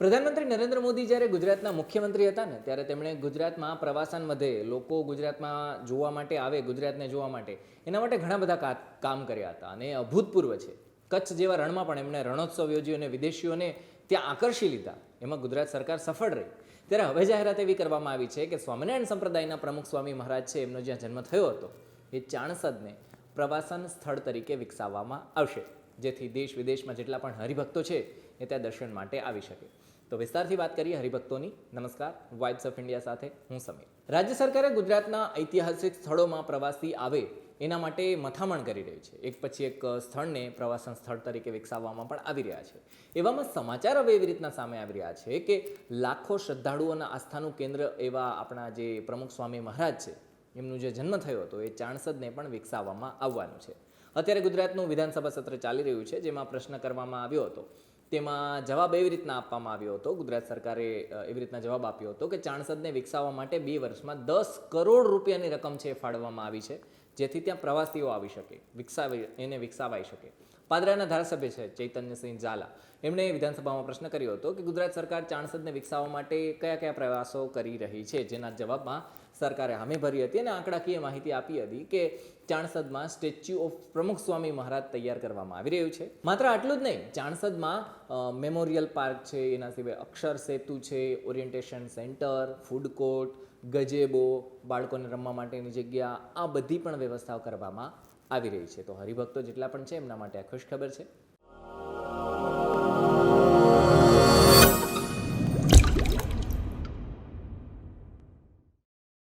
પ્રધાનમંત્રી નરેન્દ્ર મોદી જ્યારે ગુજરાતના મુખ્યમંત્રી હતા ને ત્યારે તેમણે ગુજરાતમાં પ્રવાસન વધે, લોકો ગુજરાતમાં જોવા માટે આવે, ગુજરાતને જોવા માટે એના માટે ઘણા બધા કામ કર્યા હતા અને એ અભૂતપૂર્વ છે. કચ્છ જેવા રણમાં પણ એમણે રણોત્સવ યોજ્યો અને વિદેશીઓને ત્યાં આકર્ષી લીધા. એમાં ગુજરાત સરકાર સફળ રહી. ત્યારે હવે જાહેરાત એવી કરવામાં આવી છે કે સ્વામિનારાયણ સંપ્રદાયના પ્રમુખ સ્વામી મહારાજ છે, એમનો જ્યાં જન્મ થયો હતો એ ચાણસદને પ્રવાસન સ્થળ તરીકે વિકસાવવામાં આવશે, જેથી દેશ વિદેશમાં જેટલા પણ હરિભક્તો છે એ ત્યાં દર્શન માટે આવી શકે. તો વિસ્તારથી વાત કરીએ હરિભક્તોની. નમસ્કાર, વાઇબ્સ ઓફ ઇન્ડિયા સાથે હું સમીર. રાજ્ય સરકારે ગુજરાતના ઐતિહાસિક સ્થળોમાં પ્રવાસી આવે એના માટે મથામણ કરી રહી છે. એક પછી એક સ્થળને પ્રવાસન સ્થળ તરીકે વિકસાવવામાં પણ આવી રહ્યા છે. એવામાં સમાચાર હવે એવી રીતના સામે આવી રહ્યા છે કે લાખો શ્રદ્ધાળુઓના આસ્થાનું કેન્દ્ર એવા આપણા જે પ્રમુખ સ્વામી મહારાજ છે, એમનું જે જન્મ થયો હતો એ ચાણસદને પણ વિકસાવવામાં આવવાનું છે. અત્યારે ગુજરાતનું વિધાનસભા સત્ર ચાલી રહ્યું છે, જેમાં પ્રશ્ન કરવામાં આવ્યો હતો. તેમાં જવાબ એવી રીતના આપવામાં આવ્યો હતો, ગુજરાત સરકારે એવી રીતના જવાબ આપ્યો હતો કે ચાણસદને વિકસાવવા માટે 2 વર્ષમાં 10 કરોડ રૂપિયાની રકમ છે એ ફાળવવામાં આવી છે, જેથી ત્યાં પ્રવાસીઓ આવી શકે, વિકસાવાઈ શકે. પાદરાના ધારાસભ્ય છે ચૈતન્યસિંહ ઝાલા, એમણે વિધાનસભામાં પ્રશ્ન કર્યો હતો કે ગુજરાત સરકાર ચાણસદને વિકસાવવા માટે કયા કયા પ્રયાસો કરી રહી છે, જેના જવાબમાં સરકારે હામી ભરી હતી અને આંકડાકીય માહિતી આપી હતી કે ચાણસદમાં સ્ટેચ્યુ ઓફ પ્રમુખ સ્વામી મહારાજ તૈયાર કરવામાં આવી રહ્યું છે. માત્ર આટલું જ નહીં, ચાણસદમાં મેમોરિયલ પાર્ક છે, એના સિવાય અક્ષર સેતુ છે, ઓરિએન્ટેશન સેન્ટર, ફૂડ કોર્ટ, ગજેબો, બાળકોને રમવા માટેની જગ્યા, આ બધી પણ વ્યવસ્થાઓ કરવામાં આવી રહી છે. તો હરિભક્તો જેટલા પણ છે એમના માટે આ ખુશ ખબર છે.